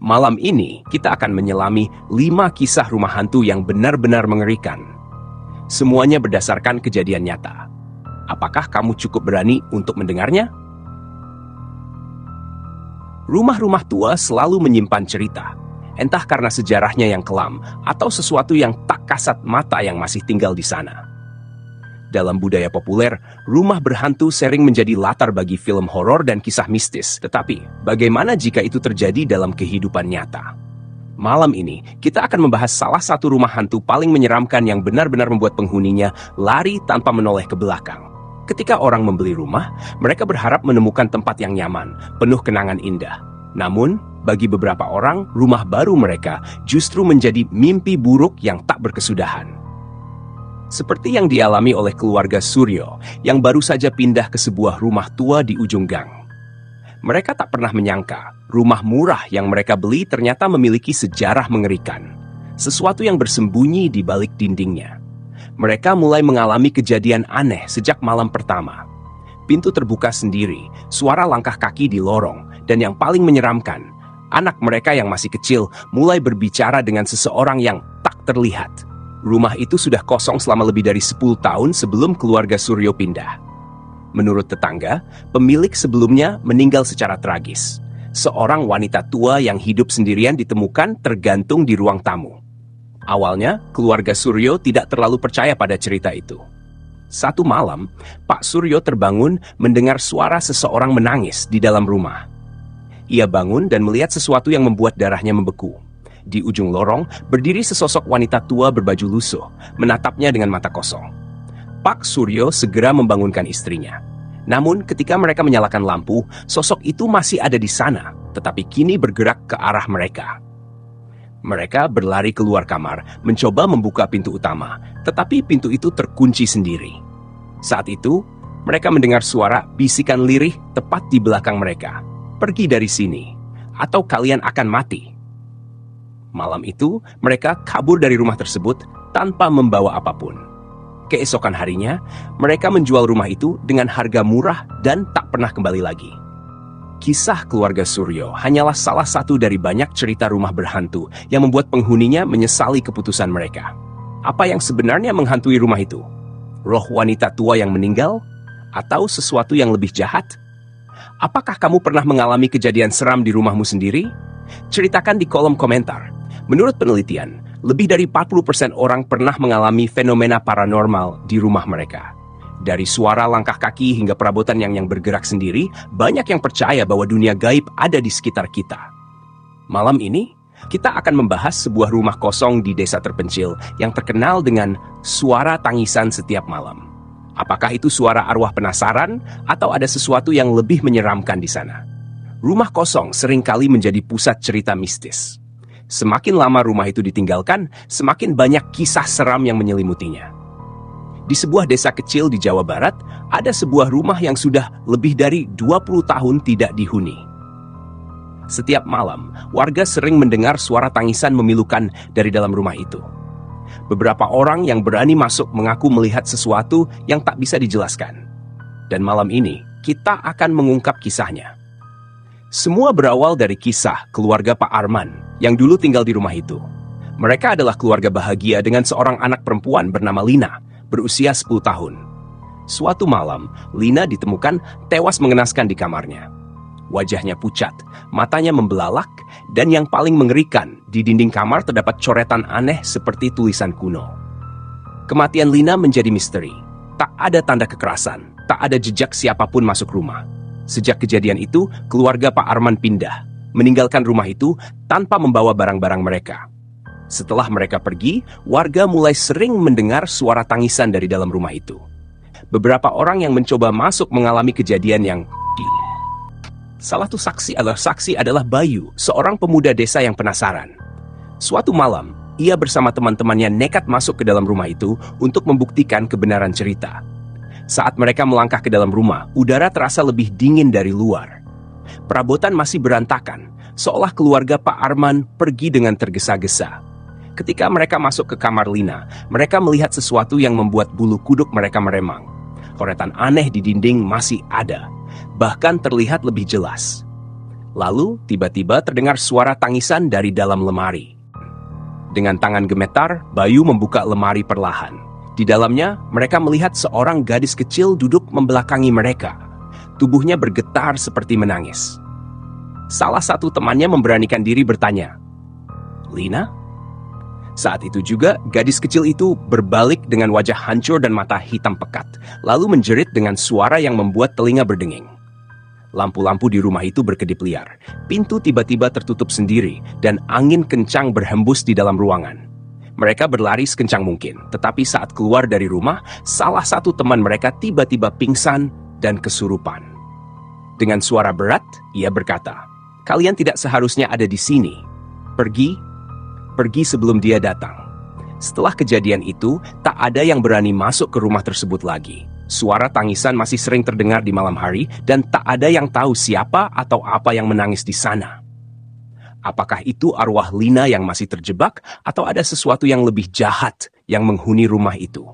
Malam ini, kita akan menyelami 5 kisah rumah hantu yang benar-benar mengerikan. Semuanya berdasarkan kejadian nyata. Apakah kamu cukup berani untuk mendengarnya? Rumah-rumah tua selalu menyimpan cerita, entah karena sejarahnya yang kelam atau sesuatu yang tak kasat mata yang masih tinggal di sana. Dalam budaya populer, rumah berhantu sering menjadi latar bagi film horor dan kisah mistis. Tetapi, bagaimana jika itu terjadi dalam kehidupan nyata? Malam ini, kita akan membahas salah satu rumah hantu paling menyeramkan yang benar-benar membuat penghuninya lari tanpa menoleh ke belakang. Ketika orang membeli rumah, mereka berharap menemukan tempat yang nyaman, penuh kenangan indah. Namun, bagi beberapa orang, rumah baru mereka justru menjadi mimpi buruk yang tak berkesudahan. Seperti yang dialami oleh keluarga Suryo yang baru saja pindah ke sebuah rumah tua di ujung gang. Mereka tak pernah menyangka rumah murah yang mereka beli ternyata memiliki sejarah mengerikan. Sesuatu yang bersembunyi di balik dindingnya. Mereka mulai mengalami kejadian aneh sejak malam pertama. Pintu terbuka sendiri, suara langkah kaki di lorong, dan yang paling menyeramkan, anak mereka yang masih kecil mulai berbicara dengan seseorang yang tak terlihat. Rumah itu sudah kosong selama lebih dari 10 tahun sebelum keluarga Suryo pindah. Menurut tetangga, pemilik sebelumnya meninggal secara tragis. Seorang wanita tua yang hidup sendirian ditemukan tergantung di ruang tamu. Awalnya, keluarga Suryo tidak terlalu percaya pada cerita itu. Satu malam, Pak Suryo terbangun mendengar suara seseorang menangis di dalam rumah. Ia bangun dan melihat sesuatu yang membuat darahnya membeku. Di ujung lorong, berdiri sesosok wanita tua berbaju lusuh, menatapnya dengan mata kosong. Pak Suryo segera membangunkan istrinya. Namun, ketika mereka menyalakan lampu, sosok itu masih ada di sana, tetapi kini bergerak ke arah mereka. Mereka berlari keluar kamar, mencoba membuka pintu utama, tetapi pintu itu terkunci sendiri. Saat itu, mereka mendengar suara bisikan lirih tepat di belakang mereka. "Pergi dari sini, atau kalian akan mati." Malam itu, mereka kabur dari rumah tersebut tanpa membawa apapun. Keesokan harinya, mereka menjual rumah itu dengan harga murah dan tak pernah kembali lagi. Kisah keluarga Suryo hanyalah salah satu dari banyak cerita rumah berhantu yang membuat penghuninya menyesali keputusan mereka. Apa yang sebenarnya menghantui rumah itu? Roh wanita tua yang meninggal? Atau sesuatu yang lebih jahat? Apakah kamu pernah mengalami kejadian seram di rumahmu sendiri? Ceritakan di kolom komentar. Menurut penelitian, lebih dari 40% orang pernah mengalami fenomena paranormal di rumah mereka. Dari suara langkah kaki hingga perabotan yang bergerak sendiri, banyak yang percaya bahwa dunia gaib ada di sekitar kita. Malam ini, kita akan membahas sebuah rumah kosong di desa terpencil yang terkenal dengan suara tangisan setiap malam. Apakah itu suara arwah penasaran atau ada sesuatu yang lebih menyeramkan di sana? Rumah kosong seringkali menjadi pusat cerita mistis. Semakin lama rumah itu ditinggalkan, semakin banyak kisah seram yang menyelimutinya. Di sebuah desa kecil di Jawa Barat, ada sebuah rumah yang sudah lebih dari 20 tahun tidak dihuni. Setiap malam, warga sering mendengar suara tangisan memilukan dari dalam rumah itu. Beberapa orang yang berani masuk mengaku melihat sesuatu yang tak bisa dijelaskan. Dan malam ini, kita akan mengungkap kisahnya. Semua berawal dari kisah keluarga Pak Arman yang dulu tinggal di rumah itu. Mereka adalah keluarga bahagia dengan seorang anak perempuan bernama Lina, berusia 10 tahun. Suatu malam, Lina ditemukan tewas mengenaskan di kamarnya. Wajahnya pucat, matanya membelalak, dan yang paling mengerikan, di dinding kamar terdapat coretan aneh seperti tulisan kuno. Kematian Lina menjadi misteri. Tak ada tanda kekerasan, tak ada jejak siapapun masuk rumah. Sejak kejadian itu, keluarga Pak Arman pindah, meninggalkan rumah itu tanpa membawa barang-barang mereka. Setelah mereka pergi, warga mulai sering mendengar suara tangisan dari dalam rumah itu. Beberapa orang yang mencoba masuk mengalami kejadian yang Salah satu saksi adalah Bayu, seorang pemuda desa yang penasaran. Suatu malam, ia bersama teman-temannya nekat masuk ke dalam rumah itu untuk membuktikan kebenaran cerita. Saat mereka melangkah ke dalam rumah, udara terasa lebih dingin dari luar. Perabotan masih berantakan, seolah keluarga Pak Arman pergi dengan tergesa-gesa. Ketika mereka masuk ke kamar Lina, mereka melihat sesuatu yang membuat bulu kuduk mereka meremang. Coretan aneh di dinding masih ada, bahkan terlihat lebih jelas. Lalu, tiba-tiba terdengar suara tangisan dari dalam lemari. Dengan tangan gemetar, Bayu membuka lemari perlahan. Di dalamnya, mereka melihat seorang gadis kecil duduk membelakangi mereka. Tubuhnya bergetar seperti menangis. Salah satu temannya memberanikan diri bertanya, "Lina?" Saat itu juga, gadis kecil itu berbalik dengan wajah hancur dan mata hitam pekat, lalu menjerit dengan suara yang membuat telinga berdenging. Lampu-lampu di rumah itu berkedip liar. Pintu tiba-tiba tertutup sendiri, dan angin kencang berhembus di dalam ruangan. Mereka berlari sekencang mungkin, tetapi saat keluar dari rumah, salah satu teman mereka tiba-tiba pingsan dan kesurupan. Dengan suara berat, ia berkata, "Kalian tidak seharusnya ada di sini. Pergi sebelum dia datang." Setelah kejadian itu, tak ada yang berani masuk ke rumah tersebut lagi. Suara tangisan masih sering terdengar di malam hari, dan tak ada yang tahu siapa atau apa yang menangis di sana. Apakah itu arwah Lina yang masih terjebak, atau ada sesuatu yang lebih jahat yang menghuni rumah itu?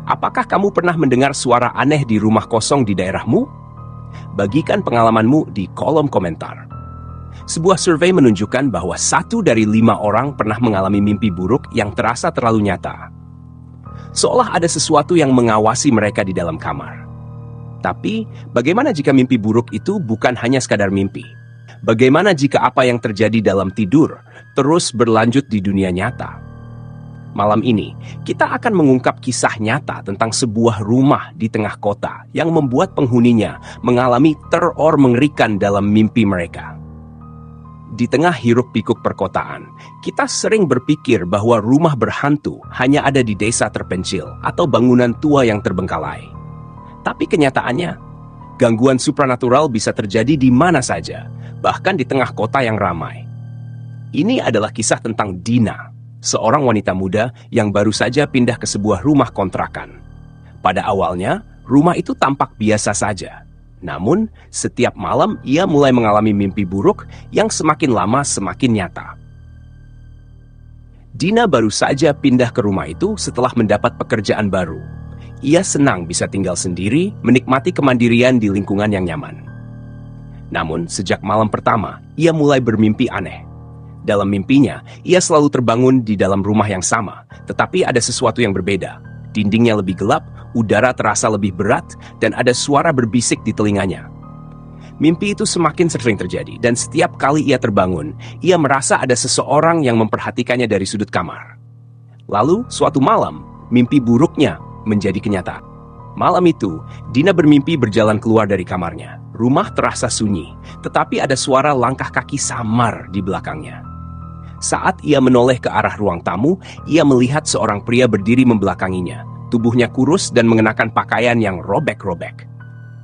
Apakah kamu pernah mendengar suara aneh di rumah kosong di daerahmu? Bagikan pengalamanmu di kolom komentar. Sebuah survei menunjukkan bahwa 1 dari 5 orang pernah mengalami mimpi buruk yang terasa terlalu nyata. Seolah ada sesuatu yang mengawasi mereka di dalam kamar. Tapi, bagaimana jika mimpi buruk itu bukan hanya sekadar mimpi? Bagaimana jika apa yang terjadi dalam tidur terus berlanjut di dunia nyata? Malam ini, kita akan mengungkap kisah nyata tentang sebuah rumah di tengah kota yang membuat penghuninya mengalami teror mengerikan dalam mimpi mereka. Di tengah hiruk-pikuk perkotaan, kita sering berpikir bahwa rumah berhantu hanya ada di desa terpencil atau bangunan tua yang terbengkalai. Tapi kenyataannya, gangguan supranatural bisa terjadi di mana saja, bahkan di tengah kota yang ramai. Ini adalah kisah tentang Dina, seorang wanita muda yang baru saja pindah ke sebuah rumah kontrakan. Pada awalnya, rumah itu tampak biasa saja. Namun, setiap malam ia mulai mengalami mimpi buruk yang semakin lama semakin nyata. Dina baru saja pindah ke rumah itu setelah mendapat pekerjaan baru. Ia senang bisa tinggal sendiri, menikmati kemandirian di lingkungan yang nyaman. Namun, sejak malam pertama, ia mulai bermimpi aneh. Dalam mimpinya, ia selalu terbangun di dalam rumah yang sama, tetapi ada sesuatu yang berbeda. Dindingnya lebih gelap, udara terasa lebih berat, dan ada suara berbisik di telinganya. Mimpi itu semakin sering terjadi, dan setiap kali ia terbangun, ia merasa ada seseorang yang memperhatikannya dari sudut kamar. Lalu, suatu malam, mimpi buruknya menjadi kenyataan. Malam itu, Dina bermimpi berjalan keluar dari kamarnya. Rumah terasa sunyi, tetapi ada suara langkah kaki samar di belakangnya. Saat ia menoleh ke arah ruang tamu, ia melihat seorang pria berdiri membelakanginya. Tubuhnya kurus dan mengenakan pakaian yang robek-robek.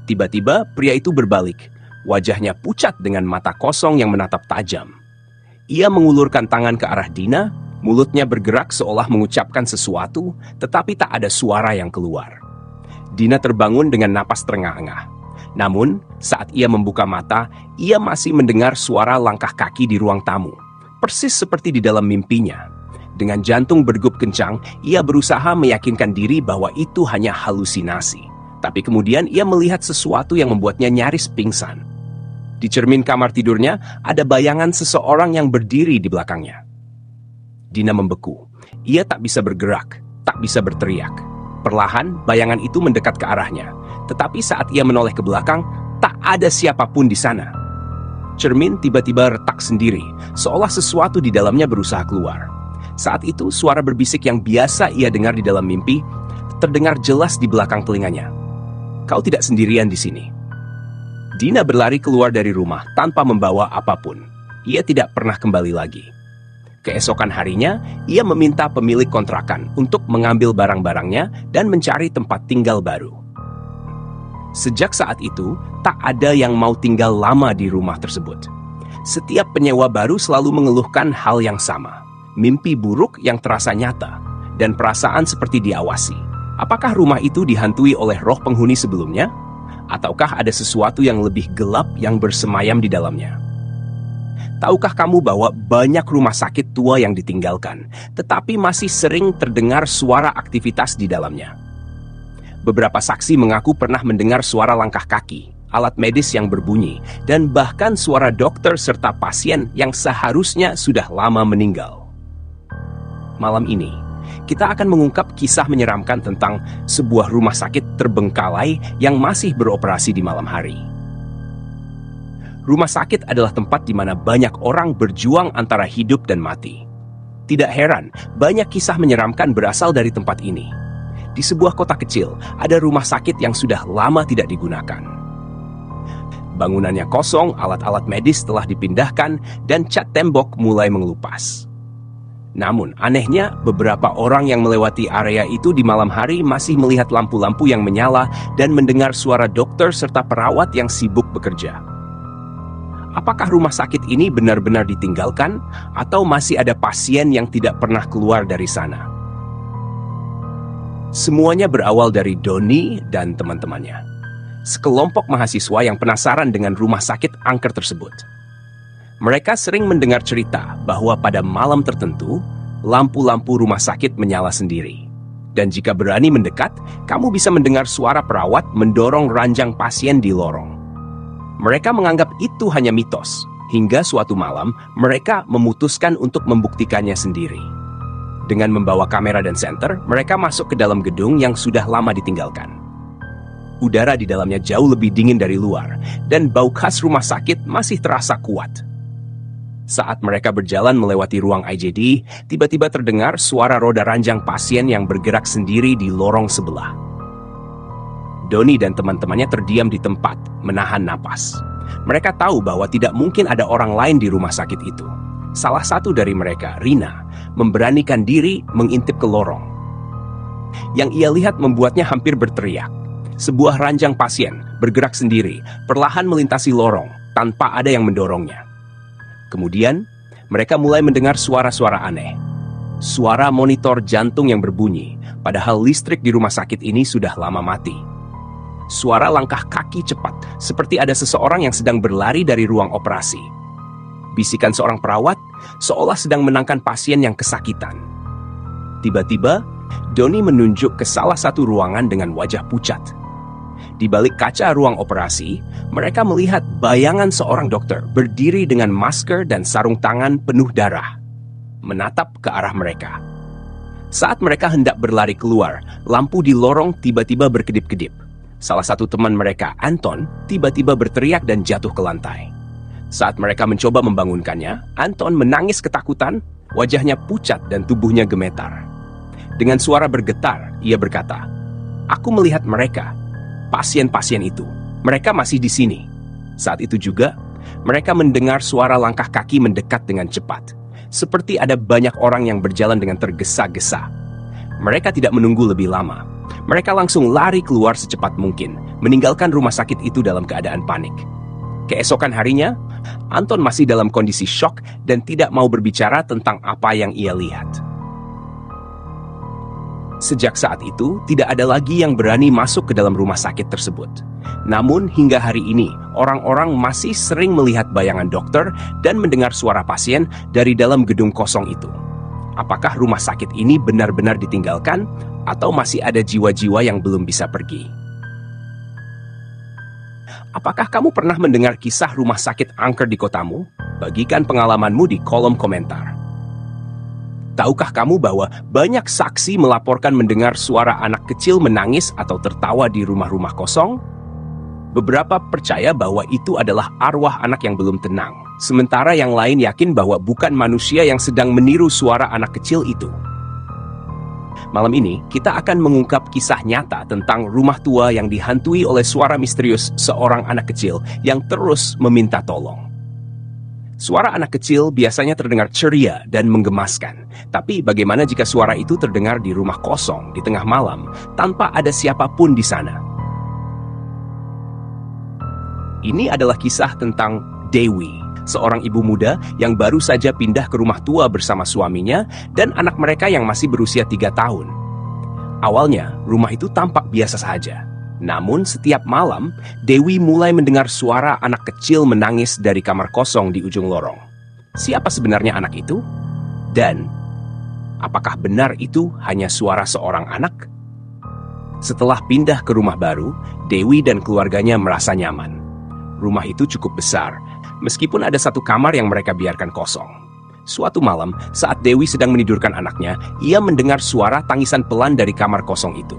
Tiba-tiba, pria itu berbalik. Wajahnya pucat dengan mata kosong yang menatap tajam. Ia mengulurkan tangan ke arah Dina, mulutnya bergerak seolah mengucapkan sesuatu, tetapi tak ada suara yang keluar. Dina terbangun dengan napas terengah-engah. Namun, saat ia membuka mata, ia masih mendengar suara langkah kaki di ruang tamu. Persis seperti di dalam mimpinya. Dengan jantung berdegup kencang, ia berusaha meyakinkan diri bahwa itu hanya halusinasi. Tapi kemudian ia melihat sesuatu yang membuatnya nyaris pingsan. Di cermin kamar tidurnya, ada bayangan seseorang yang berdiri di belakangnya. Dina membeku. Ia tak bisa bergerak, tak bisa berteriak. Perlahan, bayangan itu mendekat ke arahnya. Tetapi saat ia menoleh ke belakang, tak ada siapapun di sana. Cermin tiba-tiba retak sendiri, seolah sesuatu di dalamnya berusaha keluar. Saat itu, suara berbisik yang biasa ia dengar di dalam mimpi terdengar jelas di belakang telinganya. "Kau tidak sendirian di sini." Dina berlari keluar dari rumah tanpa membawa apapun. Ia tidak pernah kembali lagi. Keesokan harinya, ia meminta pemilik kontrakan untuk mengambil barang-barangnya dan mencari tempat tinggal baru. Sejak saat itu, tak ada yang mau tinggal lama di rumah tersebut. Setiap penyewa baru selalu mengeluhkan hal yang sama. Mimpi buruk yang terasa nyata, dan perasaan seperti diawasi. Apakah rumah itu dihantui oleh roh penghuni sebelumnya? Ataukah ada sesuatu yang lebih gelap yang bersemayam di dalamnya? Tahukah kamu bahwa banyak rumah sakit tua yang ditinggalkan, tetapi masih sering terdengar suara aktivitas di dalamnya? Beberapa saksi mengaku pernah mendengar suara langkah kaki, alat medis yang berbunyi, dan bahkan suara dokter serta pasien yang seharusnya sudah lama meninggal. Malam ini, kita akan mengungkap kisah menyeramkan tentang sebuah rumah sakit terbengkalai yang masih beroperasi di malam hari. Rumah sakit adalah tempat di mana banyak orang berjuang antara hidup dan mati. Tidak heran, banyak kisah menyeramkan berasal dari tempat ini. Di sebuah kota kecil, ada rumah sakit yang sudah lama tidak digunakan. Bangunannya kosong, alat-alat medis telah dipindahkan, dan cat tembok mulai mengelupas. Namun, anehnya, beberapa orang yang melewati area itu di malam hari masih melihat lampu-lampu yang menyala dan mendengar suara dokter serta perawat yang sibuk bekerja. Apakah rumah sakit ini benar-benar ditinggalkan, atau masih ada pasien yang tidak pernah keluar dari sana? Semuanya berawal dari Doni dan teman-temannya, sekelompok mahasiswa yang penasaran dengan rumah sakit angker tersebut. Mereka sering mendengar cerita bahwa pada malam tertentu, lampu-lampu rumah sakit menyala sendiri. Dan jika berani mendekat, kamu bisa mendengar suara perawat mendorong ranjang pasien di lorong. Mereka menganggap itu hanya mitos, hingga suatu malam mereka memutuskan untuk membuktikannya sendiri. Dengan membawa kamera dan senter, mereka masuk ke dalam gedung yang sudah lama ditinggalkan. Udara di dalamnya jauh lebih dingin dari luar, dan bau khas rumah sakit masih terasa kuat. Saat mereka berjalan melewati ruang IGD, tiba-tiba terdengar suara roda ranjang pasien yang bergerak sendiri di lorong sebelah. Doni dan teman-temannya terdiam di tempat, menahan napas. Mereka tahu bahwa tidak mungkin ada orang lain di rumah sakit itu. Salah satu dari mereka, Rina, memberanikan diri mengintip ke lorong. Yang ia lihat membuatnya hampir berteriak. Sebuah ranjang pasien bergerak sendiri, perlahan melintasi lorong, tanpa ada yang mendorongnya. Kemudian, mereka mulai mendengar suara-suara aneh. Suara monitor jantung yang berbunyi, padahal listrik di rumah sakit ini sudah lama mati. Suara langkah kaki cepat, seperti ada seseorang yang sedang berlari dari ruang operasi. Bisikan seorang perawat, seolah sedang menangkan pasien yang kesakitan. Tiba-tiba, Doni menunjuk ke salah satu ruangan dengan wajah pucat. Di balik kaca ruang operasi, mereka melihat bayangan seorang dokter berdiri dengan masker dan sarung tangan penuh darah, menatap ke arah mereka. Saat mereka hendak berlari keluar, lampu di lorong tiba-tiba berkedip-kedip. Salah satu teman mereka, Anton, tiba-tiba berteriak dan jatuh ke lantai. Saat mereka mencoba membangunkannya, Anton menangis ketakutan, wajahnya pucat dan tubuhnya gemetar. Dengan suara bergetar, ia berkata, "Aku melihat mereka, pasien-pasien itu. Mereka masih di sini." Saat itu juga, mereka mendengar suara langkah kaki mendekat dengan cepat. Seperti ada banyak orang yang berjalan dengan tergesa-gesa. Mereka tidak menunggu lebih lama. Mereka langsung lari keluar secepat mungkin, meninggalkan rumah sakit itu dalam keadaan panik. Keesokan harinya, Anton masih dalam kondisi syok dan tidak mau berbicara tentang apa yang ia lihat. Sejak saat itu, tidak ada lagi yang berani masuk ke dalam rumah sakit tersebut. Namun, hingga hari ini, orang-orang masih sering melihat bayangan dokter dan mendengar suara pasien dari dalam gedung kosong itu. Apakah rumah sakit ini benar-benar ditinggalkan, atau masih ada jiwa-jiwa yang belum bisa pergi? Apakah kamu pernah mendengar kisah rumah sakit angker di kotamu? Bagikan pengalamanmu di kolom komentar. Tahukah kamu bahwa banyak saksi melaporkan mendengar suara anak kecil menangis atau tertawa di rumah-rumah kosong? Beberapa percaya bahwa itu adalah arwah anak yang belum tenang, sementara yang lain yakin bahwa bukan manusia yang sedang meniru suara anak kecil itu. Malam ini, kita akan mengungkap kisah nyata tentang rumah tua yang dihantui oleh suara misterius seorang anak kecil yang terus meminta tolong. Suara anak kecil biasanya terdengar ceria dan menggemaskan. Tapi bagaimana jika suara itu terdengar di rumah kosong di tengah malam tanpa ada siapapun di sana? Ini adalah kisah tentang Dewi, seorang ibu muda yang baru saja pindah ke rumah tua bersama suaminya dan anak mereka yang masih berusia 3 tahun. Awalnya, rumah itu tampak biasa saja. Namun setiap malam, Dewi mulai mendengar suara anak kecil menangis dari kamar kosong di ujung lorong. Siapa sebenarnya anak itu? Dan apakah benar itu hanya suara seorang anak? Setelah pindah ke rumah baru, Dewi dan keluarganya merasa nyaman. Rumah itu cukup besar, meskipun ada satu kamar yang mereka biarkan kosong. Suatu malam, saat Dewi sedang menidurkan anaknya, ia mendengar suara tangisan pelan dari kamar kosong itu.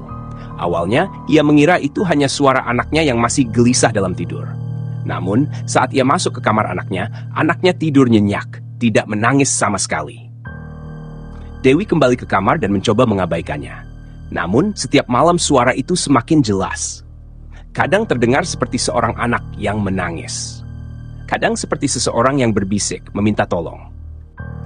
Awalnya, ia mengira itu hanya suara anaknya yang masih gelisah dalam tidur. Namun, saat ia masuk ke kamar anaknya tidur nyenyak, tidak menangis sama sekali. Dewi kembali ke kamar dan mencoba mengabaikannya. Namun, setiap malam suara itu semakin jelas. Kadang terdengar seperti seorang anak yang menangis. Kadang seperti seseorang yang berbisik, meminta tolong.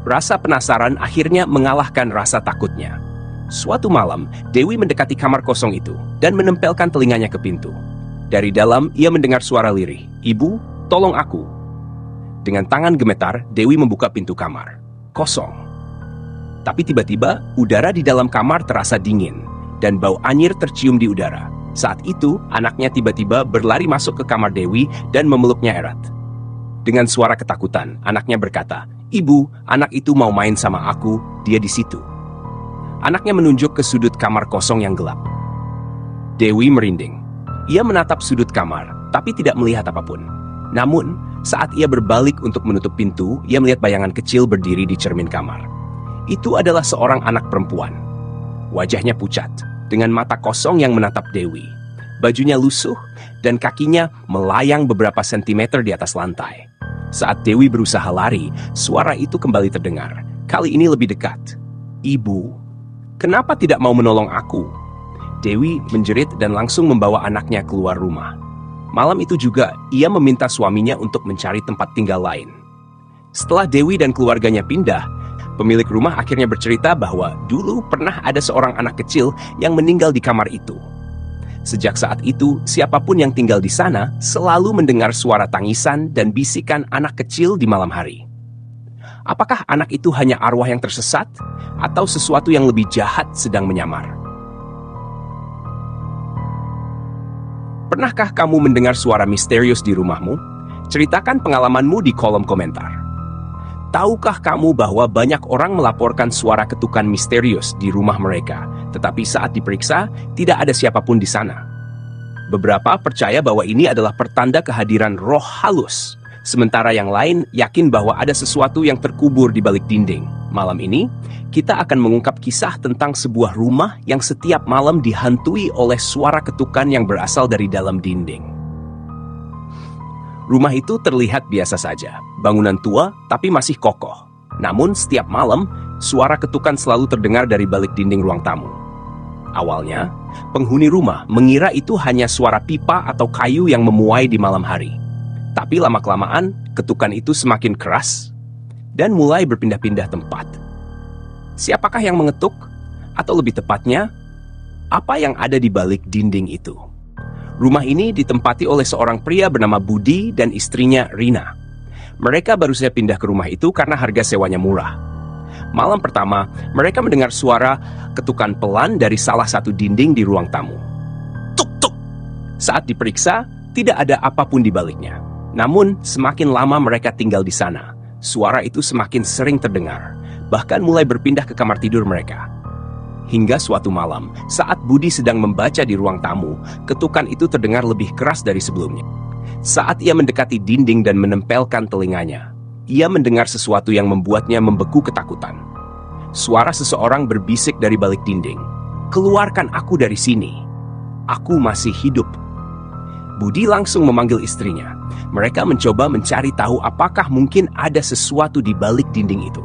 Rasa penasaran akhirnya mengalahkan rasa takutnya. Suatu malam, Dewi mendekati kamar kosong itu dan menempelkan telinganya ke pintu. Dari dalam, ia mendengar suara lirih, "Ibu, tolong aku." Dengan tangan gemetar, Dewi membuka pintu kamar. Kosong. Tapi tiba-tiba, udara di dalam kamar terasa dingin, dan bau anyir tercium di udara. Saat itu, anaknya tiba-tiba berlari masuk ke kamar Dewi dan memeluknya erat. Dengan suara ketakutan, anaknya berkata, "Ibu, anak itu mau main sama aku, dia di situ." Anaknya menunjuk ke sudut kamar kosong yang gelap. Dewi merinding. Ia menatap sudut kamar, tapi tidak melihat apapun. Namun, saat ia berbalik untuk menutup pintu, ia melihat bayangan kecil berdiri di cermin kamar. Itu adalah seorang anak perempuan. Wajahnya pucat, dengan mata kosong yang menatap Dewi. Bajunya lusuh, dan kakinya melayang beberapa sentimeter di atas lantai. Saat Dewi berusaha lari, suara itu kembali terdengar. Kali ini lebih dekat. "Ibu, kenapa tidak mau menolong aku?" Dewi menjerit dan langsung membawa anaknya keluar rumah. Malam itu juga, ia meminta suaminya untuk mencari tempat tinggal lain. Setelah Dewi dan keluarganya pindah, pemilik rumah akhirnya bercerita bahwa dulu pernah ada seorang anak kecil yang meninggal di kamar itu. Sejak saat itu, siapapun yang tinggal di sana selalu mendengar suara tangisan dan bisikan anak kecil di malam hari. Apakah anak itu hanya arwah yang tersesat, atau sesuatu yang lebih jahat sedang menyamar? Pernahkah kamu mendengar suara misterius di rumahmu? Ceritakan pengalamanmu di kolom komentar. Tahukah kamu bahwa banyak orang melaporkan suara ketukan misterius di rumah mereka, tetapi saat diperiksa, tidak ada siapapun di sana? Beberapa percaya bahwa ini adalah pertanda kehadiran roh halus, sementara yang lain yakin bahwa ada sesuatu yang terkubur di balik dinding. Malam ini, kita akan mengungkap kisah tentang sebuah rumah yang setiap malam dihantui oleh suara ketukan yang berasal dari dalam dinding. Rumah itu terlihat biasa saja, bangunan tua tapi masih kokoh. Namun setiap malam, suara ketukan selalu terdengar dari balik dinding ruang tamu. Awalnya, penghuni rumah mengira itu hanya suara pipa atau kayu yang memuai di malam hari. Tapi lama-kelamaan, ketukan itu semakin keras dan mulai berpindah-pindah tempat. Siapakah yang mengetuk? Atau lebih tepatnya, apa yang ada di balik dinding itu? Rumah ini ditempati oleh seorang pria bernama Budi dan istrinya Rina. Mereka baru saja pindah ke rumah itu karena harga sewanya murah. Malam pertama, mereka mendengar suara ketukan pelan dari salah satu dinding di ruang tamu. Tuk-tuk! Saat diperiksa, tidak ada apapun di baliknya. Namun, semakin lama mereka tinggal di sana, suara itu semakin sering terdengar, bahkan mulai berpindah ke kamar tidur mereka. Hingga suatu malam, saat Budi sedang membaca di ruang tamu, ketukan itu terdengar lebih keras dari sebelumnya. Saat ia mendekati dinding dan menempelkan telinganya, ia mendengar sesuatu yang membuatnya membeku ketakutan. Suara seseorang berbisik dari balik dinding, "Keluarkan aku dari sini. Aku masih hidup." Budi langsung memanggil istrinya. Mereka mencoba mencari tahu apakah mungkin ada sesuatu di balik dinding itu.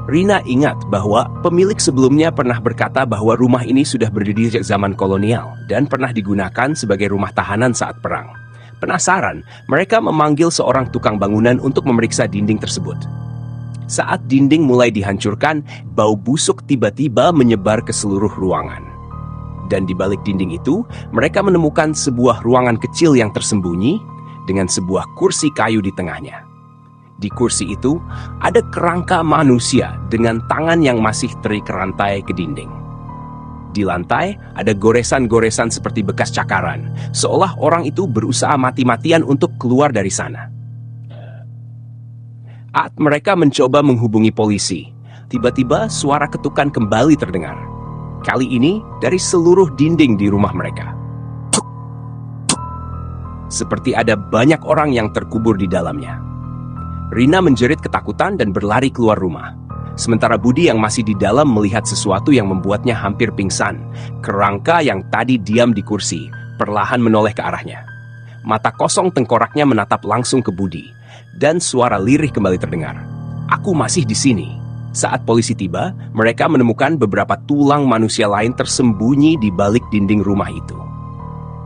Rina ingat bahwa pemilik sebelumnya pernah berkata bahwa rumah ini sudah berdiri sejak zaman kolonial dan pernah digunakan sebagai rumah tahanan saat perang. Penasaran, mereka memanggil seorang tukang bangunan untuk memeriksa dinding tersebut. Saat dinding mulai dihancurkan, bau busuk tiba-tiba menyebar ke seluruh ruangan. Dan di balik dinding itu, mereka menemukan sebuah ruangan kecil yang tersembunyi dengan sebuah kursi kayu di tengahnya. Di kursi itu, ada kerangka manusia dengan tangan yang masih terikat rantai ke dinding. Di lantai, ada goresan-goresan seperti bekas cakaran, seolah orang itu berusaha mati-matian untuk keluar dari sana. Saat mereka mencoba menghubungi polisi, tiba-tiba suara ketukan kembali terdengar. Kali ini dari seluruh dinding di rumah mereka. seperti ada banyak orang yang terkubur di dalamnya. Rina menjerit ketakutan dan berlari keluar rumah. Sementara Budi yang masih di dalam melihat sesuatu yang membuatnya hampir pingsan. Kerangka yang tadi diam di kursi perlahan menoleh ke arahnya. Mata kosong tengkoraknya menatap langsung ke Budi, dan suara lirih kembali terdengar. "Aku masih di sini." Saat polisi tiba, mereka menemukan beberapa tulang manusia lain tersembunyi di balik dinding rumah itu.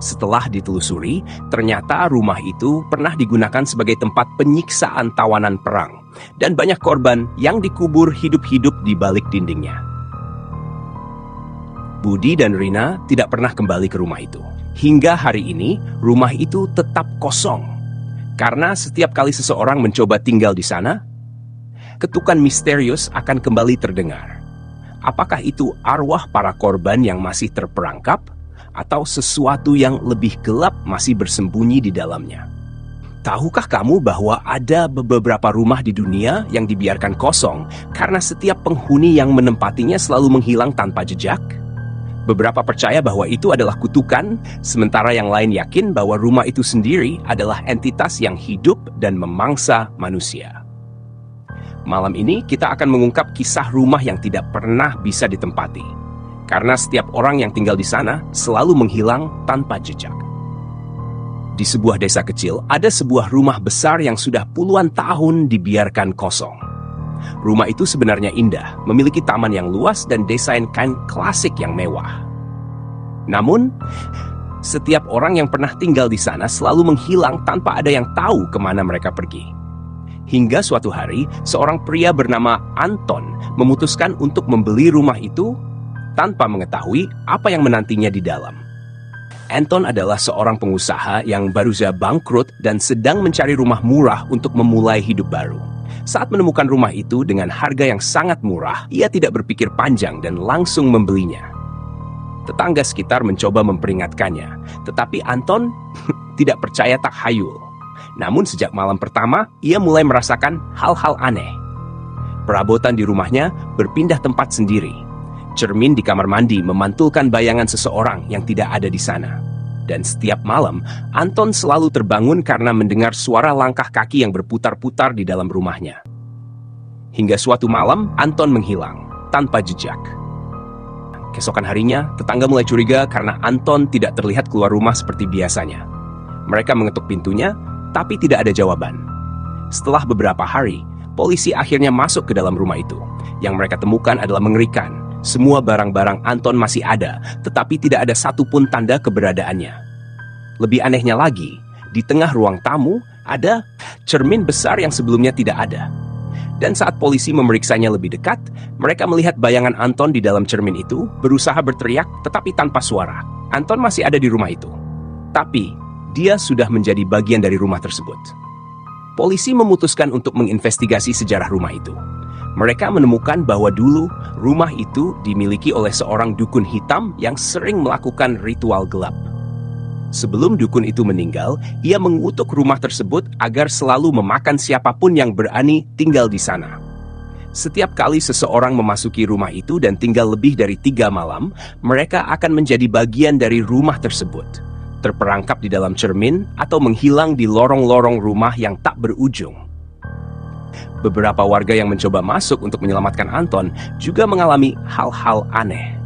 Setelah ditelusuri, ternyata rumah itu pernah digunakan sebagai tempat penyiksaan tawanan perang, dan banyak korban yang dikubur hidup-hidup di balik dindingnya. Budi dan Rina tidak pernah kembali ke rumah itu. Hingga hari ini, rumah itu tetap kosong. Karena setiap kali seseorang mencoba tinggal di sana, ketukan misterius akan kembali terdengar. Apakah itu arwah para korban yang masih terperangkap, atau sesuatu yang lebih gelap masih bersembunyi di dalamnya? Tahukah kamu bahwa ada beberapa rumah di dunia yang dibiarkan kosong karena setiap penghuni yang menempatinya selalu menghilang tanpa jejak? Beberapa percaya bahwa itu adalah kutukan, sementara yang lain yakin bahwa rumah itu sendiri adalah entitas yang hidup dan memangsa manusia. Malam ini kita akan mengungkap kisah rumah yang tidak pernah bisa ditempati. Karena setiap orang yang tinggal di sana selalu menghilang tanpa jejak. Di sebuah desa kecil, ada sebuah rumah besar yang sudah puluhan tahun dibiarkan kosong. Rumah itu sebenarnya indah, memiliki taman yang luas dan desain kain klasik yang mewah. Namun, setiap orang yang pernah tinggal di sana selalu menghilang tanpa ada yang tahu kemana mereka pergi. Hingga suatu hari, seorang pria bernama Anton memutuskan untuk membeli rumah itu tanpa mengetahui apa yang menantinya di dalam. Anton adalah seorang pengusaha yang baru saja bangkrut dan sedang mencari rumah murah untuk memulai hidup baru. Saat menemukan rumah itu dengan harga yang sangat murah, ia tidak berpikir panjang dan langsung membelinya. Tetangga sekitar mencoba memperingatkannya, tetapi Anton tidak percaya takhayul. Namun sejak malam pertama, ia mulai merasakan hal-hal aneh. Perabotan di rumahnya berpindah tempat sendiri. Cermin di kamar mandi memantulkan bayangan seseorang yang tidak ada di sana. Dan setiap malam, Anton selalu terbangun karena mendengar suara langkah kaki yang berputar-putar di dalam rumahnya. Hingga suatu malam, Anton menghilang, tanpa jejak. Keesokan harinya, tetangga mulai curiga karena Anton tidak terlihat keluar rumah seperti biasanya. Mereka mengetuk pintunya, tapi tidak ada jawaban. Setelah beberapa hari, polisi akhirnya masuk ke dalam rumah itu. Yang mereka temukan adalah mengerikan. Semua barang-barang Anton masih ada, tetapi tidak ada satupun tanda keberadaannya. Lebih anehnya lagi, di tengah ruang tamu ada cermin besar yang sebelumnya tidak ada. Dan saat polisi memeriksanya lebih dekat, mereka melihat bayangan Anton di dalam cermin itu berusaha berteriak tetapi tanpa suara. Anton masih ada di rumah itu, tapi dia sudah menjadi bagian dari rumah tersebut. Polisi memutuskan untuk menginvestigasi sejarah rumah itu. Mereka menemukan bahwa dulu rumah itu dimiliki oleh seorang dukun hitam yang sering melakukan ritual gelap. Sebelum dukun itu meninggal, ia mengutuk rumah tersebut agar selalu memakan siapapun yang berani tinggal di sana. Setiap kali seseorang memasuki rumah itu dan tinggal lebih dari 3 malam, mereka akan menjadi bagian dari rumah tersebut, terperangkap di dalam cermin atau menghilang di lorong-lorong rumah yang tak berujung. Beberapa warga yang mencoba masuk untuk menyelamatkan Anton juga mengalami hal-hal aneh.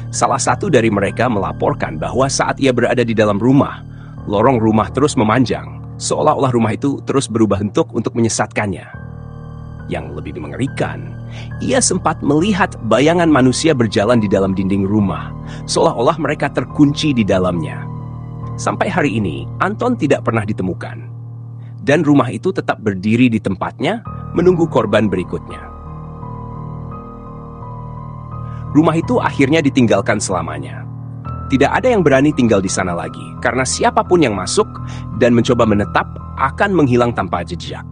Salah satu dari mereka melaporkan bahwa saat ia berada di dalam rumah, lorong rumah terus memanjang, seolah-olah rumah itu terus berubah bentuk untuk menyesatkannya. Yang lebih mengerikan, ia sempat melihat bayangan manusia berjalan di dalam dinding rumah, seolah-olah mereka terkunci di dalamnya. Sampai hari ini, Anton tidak pernah ditemukan. Dan rumah itu tetap berdiri di tempatnya, menunggu korban berikutnya. Rumah itu akhirnya ditinggalkan selamanya. Tidak ada yang berani tinggal di sana lagi, karena siapapun yang masuk dan mencoba menetap akan menghilang tanpa jejak.